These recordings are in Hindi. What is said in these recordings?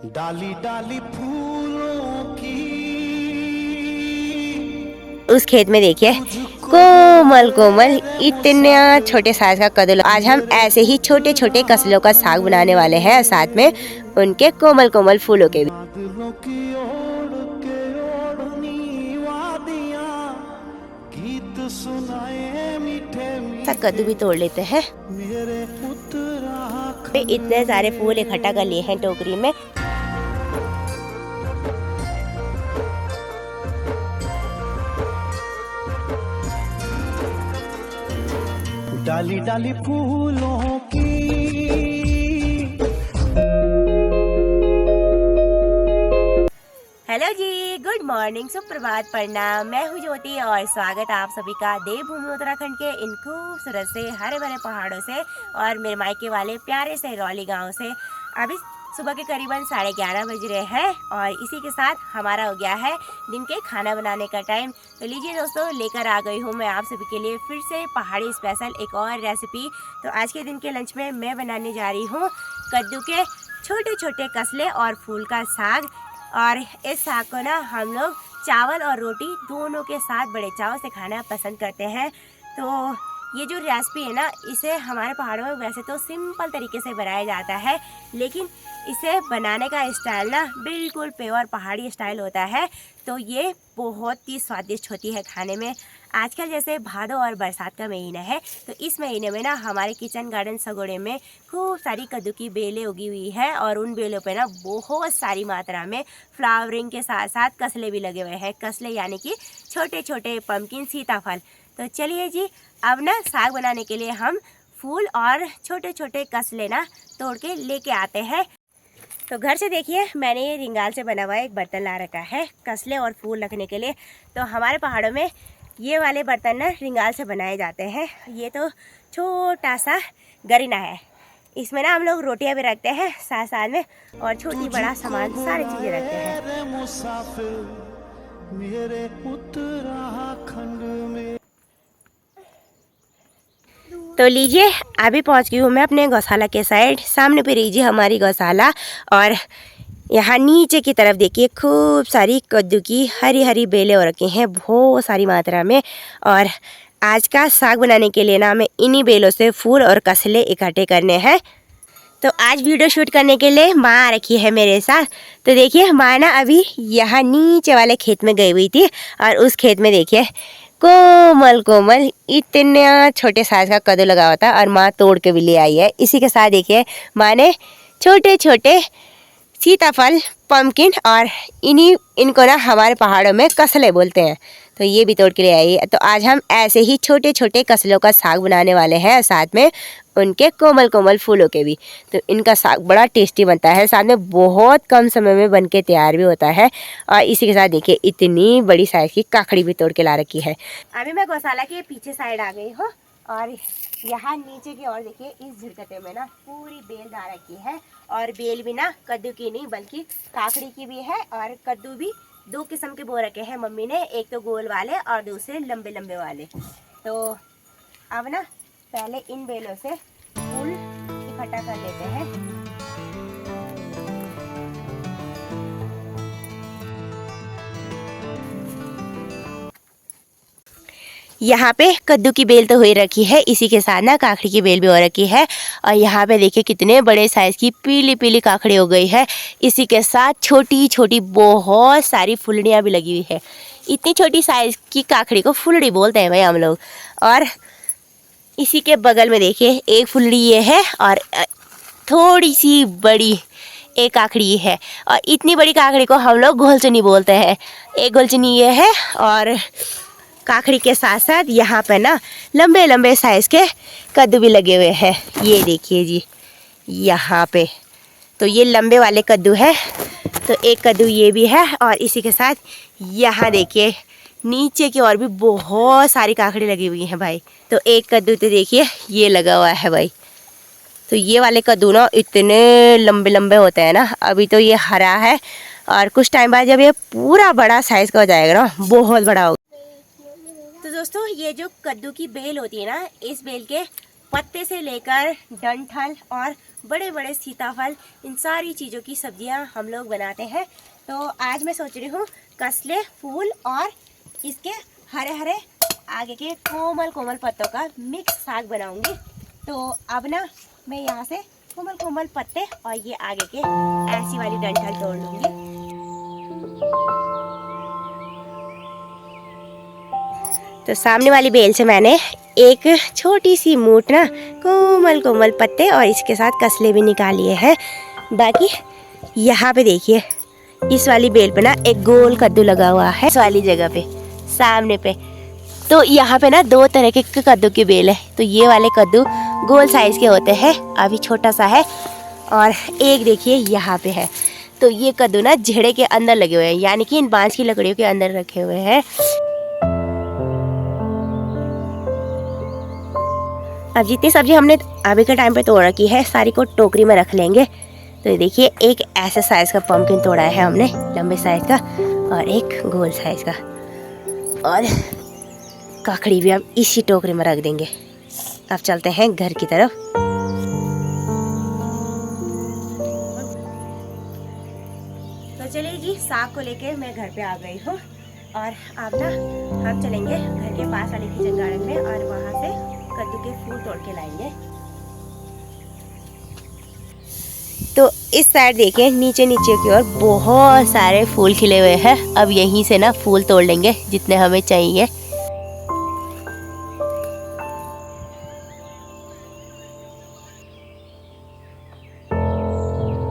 डाली डाली फूलों की। उस खेत में देखिए कोमल कोमल इतना छोटे साइज का कद्दू। आज हम ऐसे ही छोटे छोटे कसलों का साग बनाने वाले हैं, साथ में उनके कोमल कोमल फूलों के भी। बादलों की ओढ़ के ओढ़नी वादियां, गीत सुनाए मीठे मीठे। कद्दू भी तोड़ लेते हैं। मेरे उत्तराखंड इतने सारे फूल इकट्ठा कर लिए हैं टोकरी में। डाली डाली फूलों की। हेलो जी, गुड मॉर्निंग, सुप्रभात, प्रणाम। मैं हूँ ज्योति और स्वागत आप सभी का देवभूमि उत्तराखंड के इन खूबसूरत से हरे भरे पहाड़ों से और मेरे मायके वाले प्यारे से रौली गांव से। अभी सुबह के करीबन 11:30 बज रहे हैं और इसी के साथ हमारा हो गया है दिन के खाना बनाने का टाइम। तो लीजिए दोस्तों, लेकर आ गई हूँ मैं आप सभी के लिए फिर से पहाड़ी स्पेशल एक और रेसिपी। तो आज के दिन के लंच में मैं बनाने जा रही हूँ कद्दू के छोटे छोटे कसले और फूल का साग। और इस साग को ना हम लोग चावल और रोटी दोनों के साथ बड़े चाव से खाना पसंद करते हैं। तो ये जो रेसिपी है ना, इसे हमारे पहाड़ों में वैसे तो सिंपल तरीके से बनाया जाता है, लेकिन इसे बनाने का स्टाइल ना बिल्कुल प्योर पहाड़ी स्टाइल होता है। तो ये बहुत ही स्वादिष्ट होती है खाने में। आजकल जैसे भादों और बरसात का महीना है, तो इस महीने में ना हमारे किचन गार्डन सगोड़े में खूब सारी कद्दू की बेलें उगी हुई है और उन बेलों पे ना बहुत सारी मात्रा में फ्लावरिंग के साथ साथ कसले भी लगे हुए हैं। कसले यानी कि छोटे छोटे पम्पकिन, सीताफल। तो चलिए जी, अब ना साग बनाने के लिए हम फूल और छोटे छोटे कसले ना तोड़ के लेके आते हैं। तो घर से देखिए मैंने ये रिंगाल से बना हुआ एक बर्तन ला रखा है कसले और फूल रखने के लिए। तो हमारे पहाड़ों में ये वाले बर्तन ना रिंगाल से बनाए जाते हैं। ये तो छोटा सा गरीना है, इसमें ना हम लोग रोटियां भी रखते हैं साथ साथ में, और छोटी बड़ा सामान सारी चीज़ें रखते हैं। मुसाफिर मेरे उत्तराखंड में। तो लीजिए, अभी पहुंच गई हूँ मैं अपने गौशाला के साइड। सामने पे रही हमारी गौशाला और यहाँ नीचे की तरफ देखिए खूब सारी कद्दू की हरी हरी बेलें हो रखी हैं बहुत सारी मात्रा में। और आज का साग बनाने के लिए ना हमें इन्हीं बेलों से फूल और कसले इकट्ठे करने हैं। तो आज वीडियो शूट करने के लिए माँ आ रखी है मेरे साथ। तो देखिए माँ ना अभी यहाँ नीचे वाले खेत में गई हुई थी और उस खेत में देखिए कोमल कोमल इतना छोटे साइज का कद्दू लगा हुआ था और माँ तोड़ के भी ले आई है। इसी के साथ देखिए माँ ने छोटे छोटे सीताफल, पम्पकिन और इनको ना हमारे पहाड़ों में कसले बोलते हैं, तो ये भी तोड़ के ले आई है। तो आज हम ऐसे ही छोटे छोटे कसलों का साग बनाने वाले हैं, साथ में उनके कोमल कोमल फूलों के भी। तो इनका साग बड़ा टेस्टी बनता है, साथ में बहुत कम समय में बनके तैयार भी होता है। और इसी के साथ देखिए इतनी बड़ी साइज की काकड़ी भी तोड़ के ला रखी है। अभी मैं गौशाला के पीछे साइड आ गई हूँ और यहाँ नीचे की ओर देखिए इस झिरकते में ना पूरी बेल डाल रखी है। और बेल भी ना कद्दू की नहीं बल्कि काकड़ी की भी है। और कद्दू भी दो किस्म के बो रखे हैं मम्मी ने, एक तो गोल वाले और दूसरे लंबे लंबे वाले। तो अब ना पहले इन बेलों से फूल इकट्ठा कर लेते हैं। यहाँ पे कद्दू की बेल तो हो रखी है, इसी के साथ ना काकड़ी की बेल भी हो रखी है। और यहाँ पे देखिए कितने बड़े साइज़ की पीली पीली काकड़ी हो गई है। इसी के साथ छोटी छोटी बहुत सारी फुलड़ियाँ भी लगी हुई है। इतनी छोटी साइज़ की काकड़ी को फुलड़ी बोलते हैं भाई हम लोग। और इसी के बगल में देखिए एक फुलड़ी ये है और थोड़ी सी बड़ी एक काकड़ी ये है। और इतनी बड़ी काकड़ी को हम लोग घोलचनी बोलते हैं। एक घोलचनी ये है और काकड़ी के साथ साथ यहाँ पे ना लंबे लंबे साइज़ के कद्दू भी लगे हुए हैं। ये देखिए जी यहाँ पे, तो ये लंबे वाले कद्दू है। तो एक कद्दू ये भी है और इसी के साथ यहाँ देखिए नीचे की ओर भी बहुत सारी काकड़ी लगी हुई हैं भाई। तो एक कद्दू तो देखिए ये लगा हुआ है भाई। तो ये वाले कद्दू ना इतने लंबे लंबे होते हैं ना। अभी तो ये हरा है और कुछ टाइम बाद जब ये पूरा बड़ा साइज़ का हो जाएगा ना, बहुत बड़ा होगा। तो दोस्तों ये जो कद्दू की बेल होती है ना, इस बेल के पत्ते से लेकर डंठल और बड़े बड़े सीताफल, इन सारी चीज़ों की सब्जियां हम लोग बनाते हैं। तो आज मैं सोच रही हूँ कसले फूल और इसके हरे हरे आगे के कोमल कोमल पत्तों का मिक्स साग बनाऊंगी। तो अब ना मैं यहाँ से कोमल कोमल पत्ते और ये आगे के ऐसी वाली डंठल तोड़ लूंगी। तो सामने वाली बेल से मैंने एक छोटी सी मूठ ना कोमल कोमल पत्ते और इसके साथ कसले भी निकाल लिए हैं। बाकी यहाँ पे देखिए, इस वाली बेल पे ना एक गोल कद्दू लगा हुआ है इस वाली जगह पे सामने पे। तो यहाँ पे ना दो तरह के कद्दू की बेल है। तो ये वाले कद्दू गोल साइज के होते हैं, अभी छोटा सा है, और एक देखिए यहाँ पे है। तो ये कद्दू ना झेड़े के अंदर लगे हुए हैं, यानी कि इन बांस की लकड़ियों के अंदर रखे हुए हैं। अब जितनी सब्जी हमने अभी के टाइम पे तोड़ रखी है सारी को टोकरी में रख लेंगे। तो देखिए, एक ऐसे साइज का पम्पकिन तोड़ा है हमने, लंबे साइज का, और एक गोल साइज का, और ककड़ी भी हम इसी टोकरी में रख देंगे। अब चलते हैं घर की तरफ। तो चलिए जी, साग को लेकर मैं घर पे आ गई हूँ, और अब ना हम चलेंगे घर के पास वाले किचन गार्डन में और वहाँ से कद्दू के फूल तोड़ के लाएंगे। तो इस साइड देखिए, नीचे नीचे की ओर बहुत सारे फूल खिले हुए हैं। अब यहीं से ना फूल तोड़ लेंगे जितने हमें चाहिए।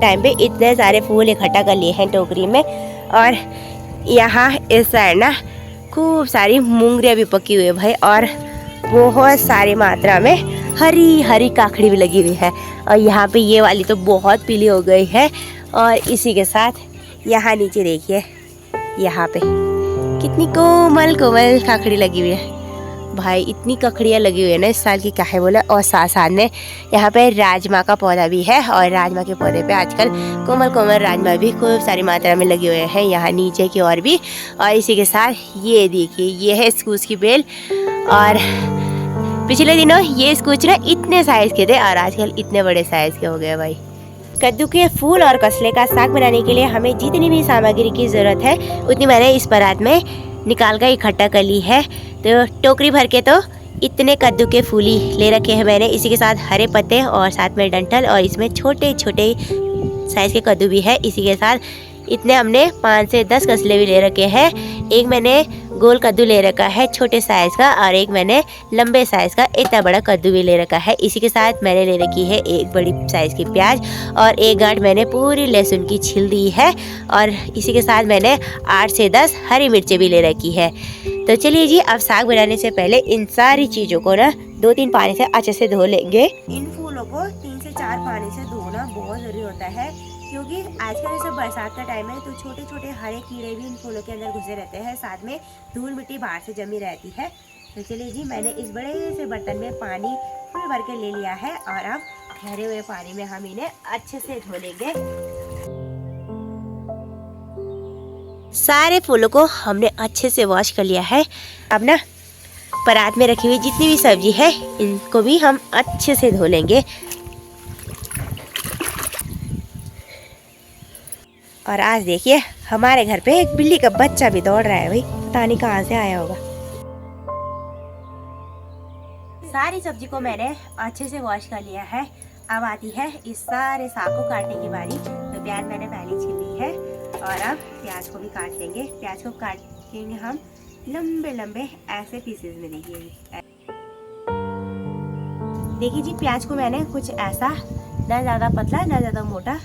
टाइम पे इतने सारे फूल इकट्ठा कर लिए हैं टोकरी में। और यहाँ इस साइड ना खूब सारी मूंगरियाँ भी पकी हुई है भाई, और बहुत सारी मात्रा में हरी हरी काकड़ी भी लगी हुई है। और यहाँ पे ये वाली तो बहुत पीली हो गई है। और इसी के साथ यहाँ नीचे देखिए, यहाँ पे कितनी कोमल कोमल काकड़ी लगी हुई है भाई। इतनी ककड़ियाँ लगी हुई है ना इस साल की, क्या है बोला। और साथ साथ में यहाँ पे राजमा का पौधा भी है, और राजमा के पौधे पे आजकल कोमल कोमल राजमा भी खूब सारी मात्रा में लगे हुए हैं यहाँ नीचे की ओर भी। और इसी के साथ ये देखिए, ये है स्कूच की बेल। और पिछले दिनों ये स्कूच ना इतने साइज के थे और आजकल इतने बड़े साइज के हो गए भाई। कद्दू के फूल और कसले का साग बनाने के लिए हमें जितनी भी सामग्री की ज़रूरत है उतनी मैंने इस परात में निकाल कर इकट्ठा कर ली है। तो टोकरी भर के तो इतने कद्दू के फूली ले रखे हैं मैंने, इसी के साथ हरे पत्ते और साथ में डंठल, और इसमें छोटे छोटे साइज़ के कद्दू भी है। इसी के साथ इतने हमने 5 से 10 कसले भी ले रखे हैं। एक मैंने गोल कद्दू ले रखा है छोटे साइज़ का, और एक मैंने लंबे साइज़ का इतना बड़ा कद्दू भी ले रखा है। इसी के साथ मैंने ले रखी है एक बड़ी साइज़ की प्याज, और एक गांठ मैंने पूरी लहसुन की छील दी है। और इसी के साथ मैंने 8 से 10 हरी मिर्चें भी ले रखी है। तो चलिए जी, अब साग बनाने से पहले इन सारी चीज़ों को ना 2-3 पानी से अच्छे से धो लेंगे। इन फूलों को 3 से 4 पानी से धोना बहुत ज़रूरी होता है, क्योंकि आजकल जैसे बरसात का टाइम है तो छोटे छोटे हरे कीड़े भी इन फूलों के अंदर घुसे रहते हैं, साथ में धूल मिट्टी बाहर से जमी रहती है। तो चलिए जी, मैंने इस बड़े से बर्तन में पानी फुल भर के ले लिया है, और अब ठहरे हुए पानी में हम इन्हें अच्छे से धो लेंगे। सारे फूलों को हमने अच्छे से वॉश कर लिया है। अब ना परात में रखी हुई जितनी भी सब्जी है इनको भी हम अच्छे से धो लेंगे। और आज देखिए, हमारे घर पे एक बिल्ली का बच्चा भी दौड़ रहा है भाई, पता नहीं कहाँ से आया होगा। सारी सब्जी को मैंने अच्छे से वॉश कर लिया है। अब आती है इस सारे साग को काटने की बारी। तो प्याज मैंने पहले छील ली है, और अब प्याज को भी काट लेंगे। प्याज को काटेंगे हम लंबे लंबे ऐसे पीसेस में। देखिए जी, प्याज को मैंने कुछ ऐसा, ना ज़्यादा पतला ना ज़्यादा मोटा,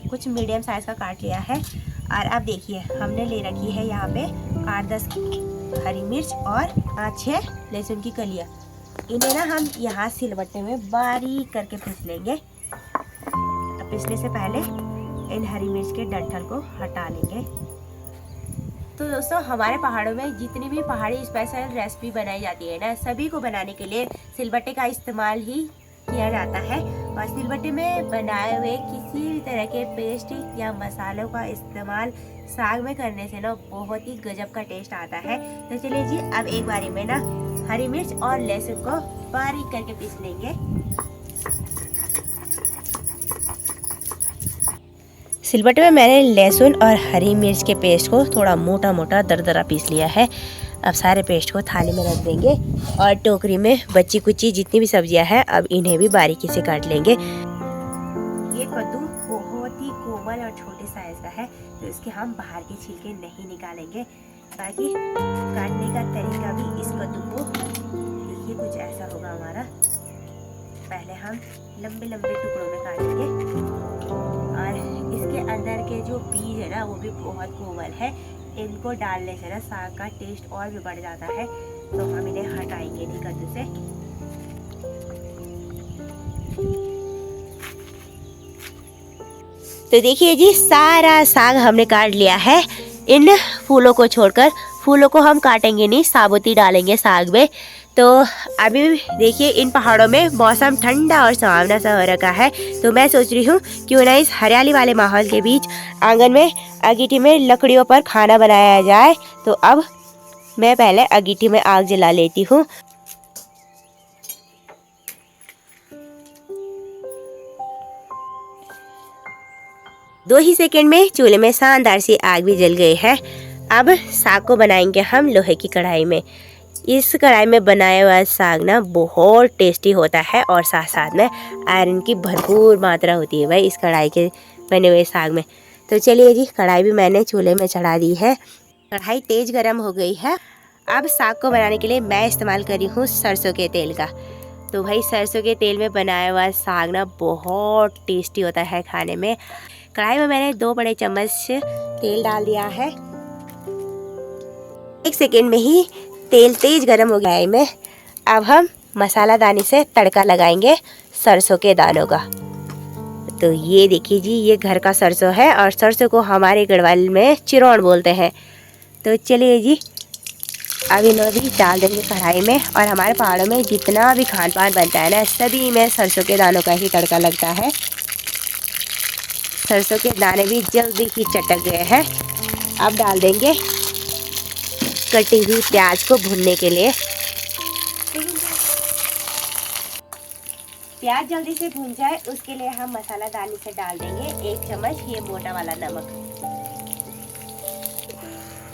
कुछ मीडियम साइज का काट लिया है। और अब देखिए, हमने ले रखी है यहाँ पे 8-10 हरी मिर्च और 5-6 लहसुन की कलियाँ। इन्हें ना हम यहाँ सिलबट्टे में बारीक करके पीस लेंगे। अब पीसने से पहले इन हरी मिर्च के डंठल को हटा लेंगे। तो दोस्तों, हमारे पहाड़ों में जितनी भी पहाड़ी स्पेशल रेसिपी बनाई जाती है ना, सभी को बनाने के लिए सिलबट्टे का इस्तेमाल ही किया जाता है। और सिलबट्टे में बनाए हुए किसी भी तरह के पेस्ट या मसालों का इस्तेमाल साग में करने से ना बहुत ही गजब का टेस्ट आता है। तो चलिए जी, अब एक बारी में ना हरी मिर्च और लहसुन को बारीक करके पीस लेंगे। सिलबट्टे में मैंने लहसुन और हरी मिर्च के पेस्ट को थोड़ा मोटा मोटा दरदरा पीस लिया है। अब सारे पेस्ट को थाली में रख देंगे और टोकरी में बची कुची जितनी भी सब्जियां हैं अब इन्हें भी बारीकी से काट लेंगे। ये कद्दू बहुत ही कोमल और छोटे साइज का है तो इसके हम बाहर के छिलके नहीं निकालेंगे। बाकी काटने का तरीका भी इस कद्दू को देखिए कुछ ऐसा होगा हमारा। पहले हम लंबे लंबे टुकड़ों में काटेंगे और इसके अंदर के जो बीज है ना वो भी बहुत कोमल है। इनको डालने से ना साग का टेस्ट और भी बढ़ जाता है तो हम इन्हें हटाएंगे नहीं कद्दू से। तो देखिए जी सारा साग हमने काट लिया है। इन फूलों को छोड़कर, फूलों को हम काटेंगे नहीं, साबुत ही डालेंगे साग में। तो अभी देखिए इन पहाड़ों में मौसम ठंडा और सुहावना सा हो रखा है तो मैं सोच रही हूँ क्यों ना इस हरियाली वाले माहौल के बीच आंगन में अगीठी में लकड़ियों पर खाना बनाया जाए। तो अब मैं पहले अगीठी में आग जला लेती हूँ। दो ही सेकंड में चूल्हे में शानदार सी आग भी जल गई है। अब साग को बनाएंगे हम लोहे की कढ़ाई में। इस कढ़ाई में बनाया हुआ साग ना बहुत टेस्टी होता है और साथ साथ में आयरन की भरपूर मात्रा होती है भाई इस कढ़ाई के बने हुए साग में। तो चलिए जी कढ़ाई भी मैंने चूल्हे में चढ़ा दी है। कढ़ाई तेज गरम हो गई है। अब साग को बनाने के लिए मैं इस्तेमाल कर रही हूँ सरसों के तेल का। तो भाई सरसों के तेल में बनाया हुआ साग ना बहुत टेस्टी होता है खाने में। कढ़ाई में मैंने 2 बड़े चम्मच तेल डाल दिया है। 1 सेकेंड में ही तेल तेज गरम हो गया है में। अब हम मसाला दानी से तड़का लगाएंगे सरसों के दानों का। तो ये देखिए जी ये घर का सरसों है और सरसों को हमारे गढ़वाल में चिरौन बोलते हैं। तो चलिए जी अब इन्हें भी डाल देंगे कढ़ाई में। और हमारे पहाड़ों में जितना भी खान पान बनता है ना सभी में सरसों के दानों का ही तड़का लगता है। सरसों के दाने भी जल्दी ही चटक गए हैं। अब डाल देंगे कटी हुई प्याज को भूनने के लिए। प्याज जल्दी से भून जाए उसके लिए हम मसाला दानी से डाल देंगे 1 चम्मच ये मोटा वाला नमक।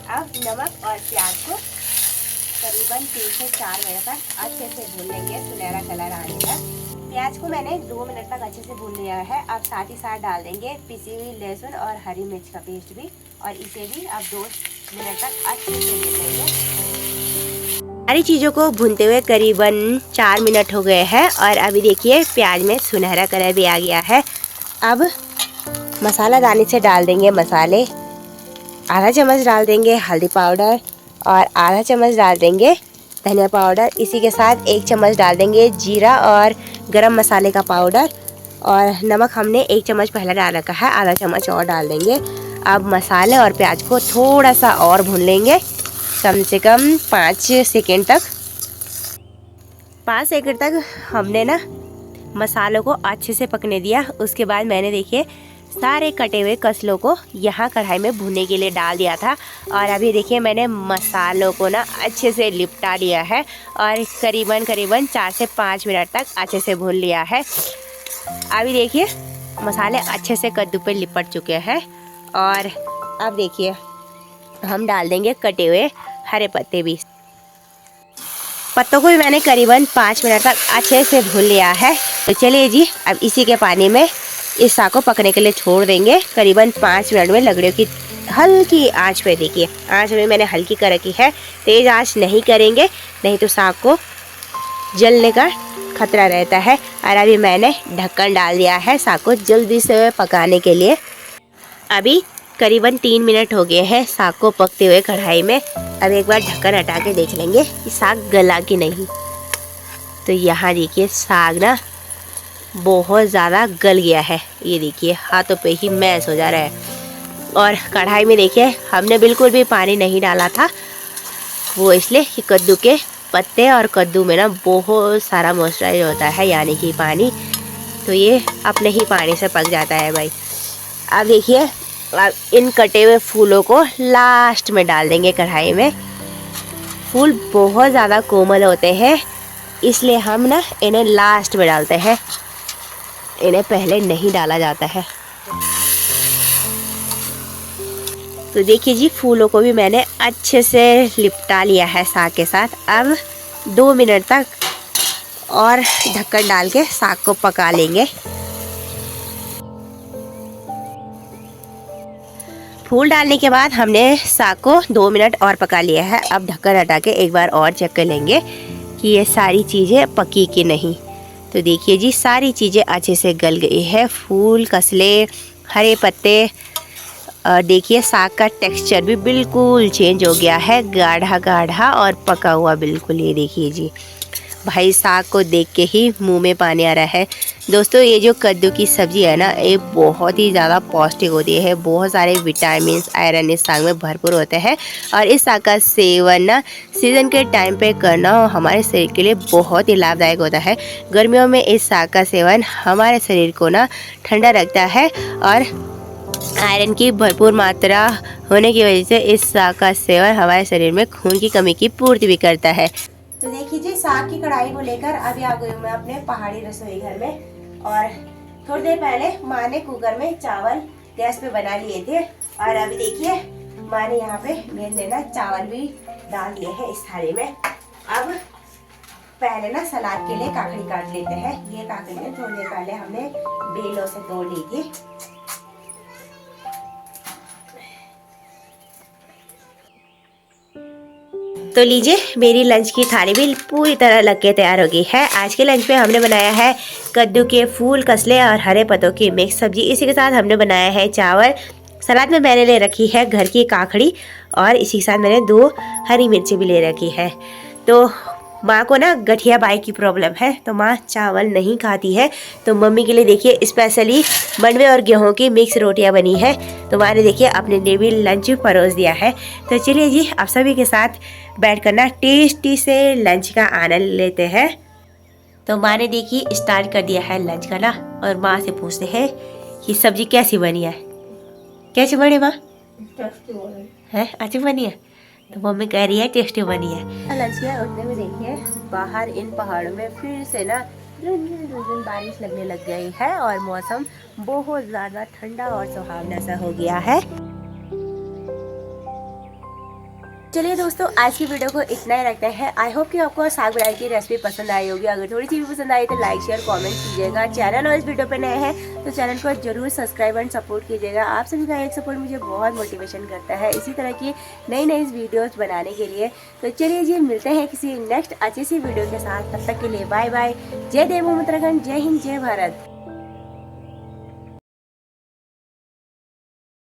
अब नमक और प्याज को करीबन 3 से 4 मिनट तक अच्छे से भून लेंगे सुनहरा कलर आने तक। प्याज को मैंने 2 मिनट तक अच्छे से भून लिया है। अब साथ ही साथ डाल देंगे पिसी हुई लहसुन और हरी मिर्च का पेस्ट भी और इसे भी अब 2 मिनट तक अच्छे से भून लेंगे। सारी चीज़ों को भूनते हुए करीबन 4 मिनट हो गए हैं और अभी देखिए प्याज में सुनहरा कलर भी आ गया है। अब मसाला दानी से डाल देंगे मसाले। आधा चम्मच डाल देंगे हल्दी पाउडर और आधा चम्मच डाल देंगे धनिया पाउडर। इसी के साथ 1 चम्मच डाल देंगे जीरा और गरम मसाले का पाउडर। और नमक हमने 1 चम्मच पहले डाल रखा है, आधा चम्मच और डाल देंगे। अब मसाले और प्याज को थोड़ा सा और भून लेंगे कम से कम 5 सेकंड तक। 5 सेकंड तक हमने ना मसालों को अच्छे से पकने दिया। उसके बाद मैंने देखिए सारे कटे हुए कसलों को यहाँ कढ़ाई में भूनने के लिए डाल दिया था। और अभी देखिए मैंने मसालों को ना अच्छे से लिपटा लिया है और करीबन 4 से 5 मिनट तक अच्छे से भून लिया है। अभी देखिए मसाले अच्छे से कद्दू पे लिपट चुके हैं। और अब देखिए हम डाल देंगे कटे हुए हरे पत्ते भी। पत्तों को भी मैंने करीबन 5 मिनट तक अच्छे से भून लिया है। तो चलिए जी अब इसी के पानी में इस साग को पकने के लिए छोड़ देंगे करीबन 5 मिनट में। लकड़ियों की हल्की आंच पे देखिए, आंच में मैंने हल्की कर रखी है, तेज़ आंच नहीं करेंगे नहीं तो साग को जलने का खतरा रहता है। और अभी मैंने ढक्कन डाल दिया है साग को जल्दी से पकाने के लिए। अभी करीबन 3 मिनट हो गए हैं साग को पकते हुए कढ़ाई में। अब एक बार ढक्कन हटा के देख लेंगे कि साग गला कि नहीं। तो यहाँ देखिए साग ना बहुत ज़्यादा गल गया है। ये देखिए हाथों पे ही मैश हो जा रहा है। और कढ़ाई में देखिए हमने बिल्कुल भी पानी नहीं डाला था, वो इसलिए कि कद्दू के पत्ते और कद्दू में ना बहुत सारा मॉइस्चराइजर होता है यानी कि पानी, तो ये अपने ही पानी से पक जाता है भाई। अब देखिए अब इन कटे हुए फूलों को लास्ट में डाल देंगे कढ़ाई में। फूल बहुत ज़्यादा कोमल होते हैं इसलिए हम ना इन्हें लास्ट में डालते हैं, इन्हें पहले नहीं डाला जाता है। तो देखिए जी, फूलों को भी मैंने अच्छे से लिपटा लिया है साग के साथ। अब 2 मिनट तक और ढक्कन डाल के साग को पका लेंगे। फूल डालने के बाद हमने साग को 2 मिनट और पका लिया है। अब ढक्कन हटा के एक बार और चेक कर लेंगे कि ये सारी चीज़ें पकी कि नहीं। तो देखिए जी, सारी चीज़ें अच्छे से गल गई है। फूल, कसले, हरे पत्ते, देखिए साग का टेक्सचर भी बिल्कुल चेंज हो गया है, गाढ़ा गाढ़ा और पका हुआ बिल्कुल। ये देखिए जी, भाई साग को देख के ही मुंह में पानी आ रहा है। दोस्तों, ये जो कद्दू की सब्ज़ी है ना, ये बहुत ही ज़्यादा पौष्टिक होती है। बहुत सारे विटामिन, आयरन इस साग में भरपूर होते हैं और इस साग का सेवन ना सीज़न के टाइम पे करना हमारे शरीर के लिए बहुत ही लाभदायक होता है। गर्मियों में इस साग का सेवन हमारे शरीर को ना ठंडा रखता है और आयरन की भरपूर मात्रा होने की वजह से इस साग का सेवन हमारे शरीर में खून की कमी की पूर्ति भी करता है। तो देखिए जी, साग की कढ़ाई को लेकर अभी आ गई हूँ मैं अपने पहाड़ी रसोई घर में। और थोड़ी देर पहले माँ ने कुकर में चावल गैस पे बना लिए थे और अभी देखिए माँ ने यहाँ पे मेरे लिए ना चावल भी डाल दिए हैं इस थाली में। अब पहले ना सलाद के लिए काकड़ी काट लेते हैं। ये काकड़ी थोड़ी देर पहले हमने बेलों से तोड़ ली थी। तो लीजिए, मेरी लंच की थाली भी पूरी तरह लग के तैयार हो गई है। आज के लंच में हमने बनाया है कद्दू के फूल, कसले और हरे पत्तों की मिक्स सब्जी। इसी के साथ हमने बनाया है चावल। सलाद में मैंने ले रखी है घर की काकड़ी और इसी के साथ मैंने 2 हरी मिर्ची भी ले रखी है। तो माँ को ना गठिया बाई की प्रॉब्लम है, तो माँ चावल नहीं खाती है। तो मम्मी के लिए देखिए स्पेशली मंडवे और गेहूं की मिक्स रोटियां बनी है। तो माँ ने देखिए अपने लिए भी लंच परोस दिया है। तो चलिए जी, आप सभी के साथ बैठकर ना टेस्टी से लंच का आनंद लेते हैं। तो माँ ने देखिए स्टार्ट कर दिया है लंच का ना, और माँ से पूछते हैं कि सब्जी कैसी बनी है। कैसी बनी माँ? है अच्छी बनी है। तो मम्मी कह रही है टेस्टी बनी है। लंच किया उतने में देखिए बाहर इन पहाड़ों में फिर से ना रुन बारिश लगने लग गई है और मौसम बहुत ज़्यादा ठंडा और सुहावना सा हो गया है। चलिए दोस्तों, आज की वीडियो को इतना ही रखते हैं। आई होप कि आपको साग बनाने की रेसिपी पसंद आई होगी। अगर थोड़ी सी भी पसंद आई तो लाइक, शेयर, कमेंट कीजिएगा। चैनल और इस वीडियो पे नए हैं तो चैनल को जरूर सब्सक्राइब एंड सपोर्ट कीजिएगा। आप सभी का एक सपोर्ट मुझे बहुत मोटिवेशन करता है इसी तरह की नई नई वीडियोज़ बनाने के लिए। तो चलिए जी, मिलते हैं किसी नेक्स्ट अच्छी सी वीडियो के साथ। तब तक के लिए बाय बाय। जय देव उत्तराखंड, जय हिंद, जय भारत।